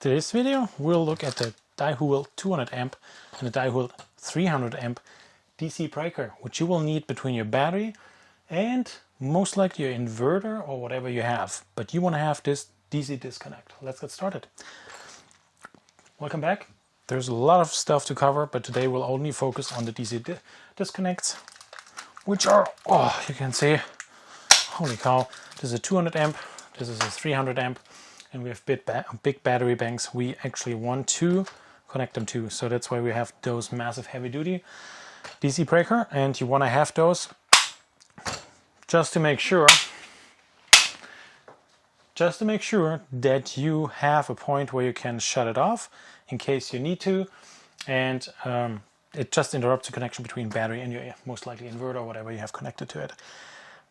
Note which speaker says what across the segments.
Speaker 1: Today's video we'll look at the DIHOOL 200 amp and the DIHOOL 300 amp DC breaker, which you will need between your battery and most likely your inverter or whatever you have. But you want to have this DC disconnect. Let's get started. Welcome back. There's a lot of stuff to cover, but today we'll only focus on the DC disconnects, which are, oh, you can see, holy cow, this is a 200 amp, this is a 300 amp, and we have big battery banks we actually want to connect them to. So that's why we have those massive heavy duty DC breaker, and you want to have those just to make sure that you have a point where you can shut it off in case you need to, and it just interrupts the connection between battery and your most likely inverter or whatever you have connected to it.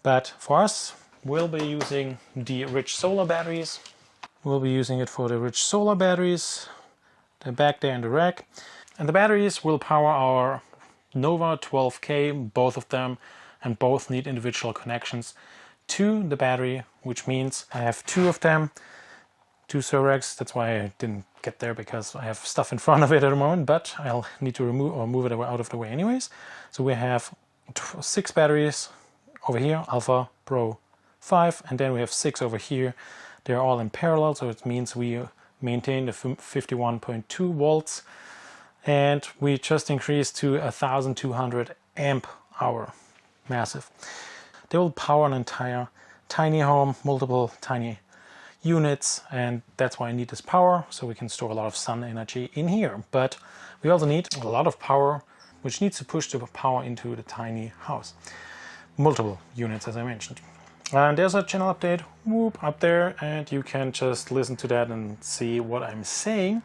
Speaker 1: But for us, we'll be using the rich solar batteries. We'll be using it for the rich solar batteries. They're back there in the rack. And the batteries will power our Nova 12K, both of them, and both need individual connections to the battery, which means I have two of them, two server racks. That's why I didn't get there, because I have stuff in front of it at the moment, but I'll need to move it out of the way anyways. So we have 6 batteries over here, Alpha, Pro, 5, and then we have 6 over here. They're all in parallel, so it means we maintain the 51.2 volts, and we just increased to 1200 amp hour. Massive. They will power an entire tiny home, multiple tiny units, and that's why I need this power, so we can store a lot of sun energy in here. But we also need a lot of power, which needs to push the power into the tiny house. Multiple units, as I mentioned. And there's a channel update, whoop, up there, and you can just listen to that and see what I'm saying.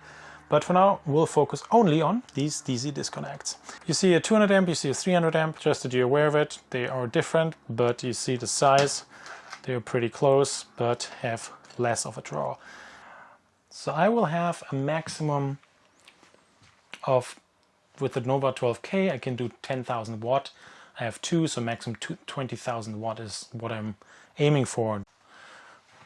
Speaker 1: But for now, we'll focus only on these DC disconnects. You see a 200 amp, you see a 300 amp, just that you're aware of it. They are different, but you see the size. They're pretty close, but have less of a draw. So I will have a maximum of, with the Nova 12K, I can do 10,000 watt. I have 2, so maximum 20,000 watt is what I'm aiming for.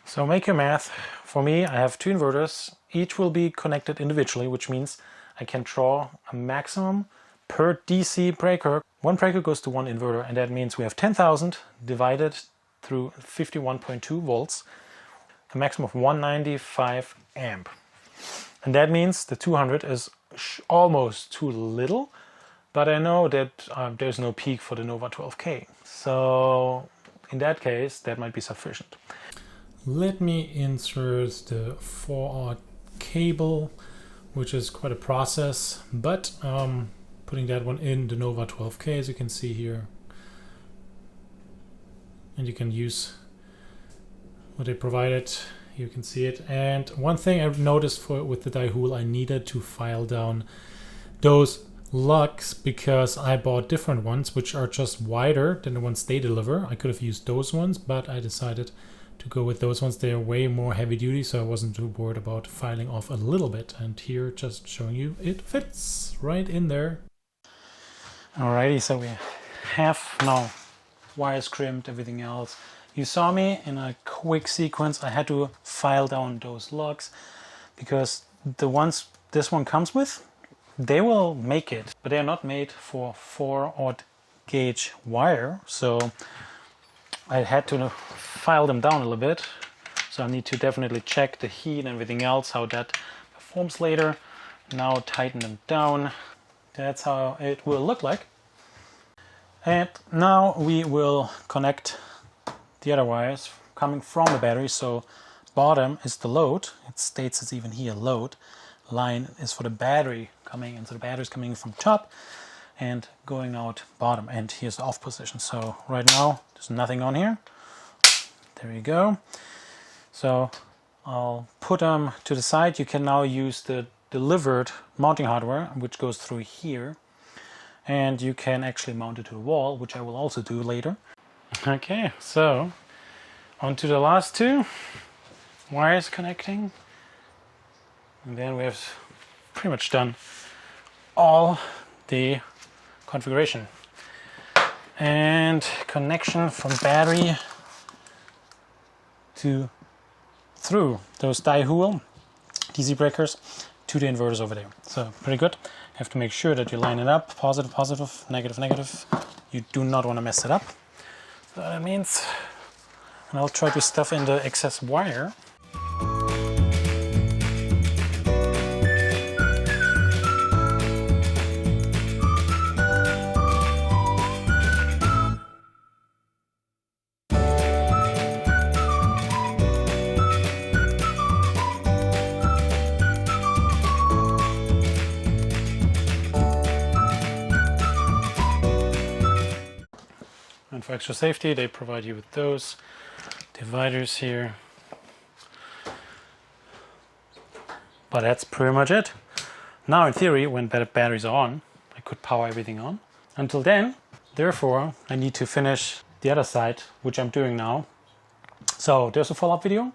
Speaker 1: So make your math. For me, I have 2 inverters. Each will be connected individually, which means I can draw a maximum per DC breaker. One breaker goes to one inverter, and that means we have 10,000 divided through 51.2 volts, a maximum of 195 amp. And that means the 200 is almost too little, but I know that there's no peak for the Nova 12K. So in that case, that might be sufficient. Let me insert the 4-aught cable, which is quite a process, but putting that one in the Nova 12K, as you can see here. And you can use what they provided. You can see it. And one thing I've noticed with the DIHOOL, I needed to file down those lugs because I bought different ones, which are just wider than the ones they deliver. I could have used those ones, but I decided to go with those ones. They're way more heavy duty, so I wasn't too worried about filing off a little bit. And here, just showing you, it fits right in there. Alrighty, so we have now wires crimped, everything else. You saw me in a quick sequence. I had to file down those lugs because the ones this one comes with, they will make it, but they're not made for 4-aught gauge wire. So I had to file them down a little bit. So I need to definitely check the heat and everything else, how that performs later. Now tighten them down. That's how it will look like. And now we will connect the other wires coming from the battery. So bottom is the load. It states it's even here, load. Line is for the battery coming in. So the battery is coming in from top and going out bottom. And here's the off position. So right now there's nothing on here. There you go. So I'll put them to the side. You can now use the delivered mounting hardware, which goes through here. And you can actually mount it to the wall, which I will also do later. Okay, so on to the last 2 wires connecting. And then we have pretty much done all the configuration. And connection from battery to through those DIHOOL DC breakers to the inverters over there. So pretty good. You have to make sure that you line it up, positive, positive, negative, negative. You do not want to mess it up. So that means, and I'll try to stuff in the excess wire. And for extra safety, they provide you with those dividers here. But that's pretty much it. Now in theory, when the batteries are on, I could power everything on. Until then, therefore, I need to finish the other side, which I'm doing now. So there's a follow-up video.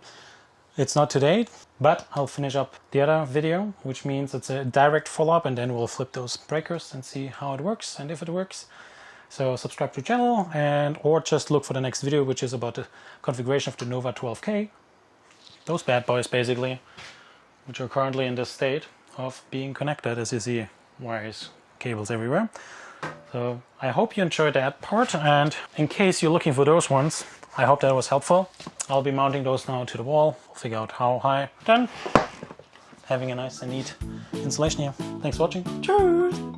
Speaker 1: It's not today, but I'll finish up the other video, which means it's a direct follow-up, and then we'll flip those breakers and see how it works and if it works. So subscribe to the channel, or just look for the next video, which is about the configuration of the Nova 12K. Those bad boys basically, which are currently in this state of being connected, as you see wires, cables everywhere. So I hope you enjoyed that part, and in case you're looking for those ones, I hope that was helpful. I'll be mounting those now to the wall. We'll figure out how high. Then having a nice and neat installation here. Thanks for watching. Cheers!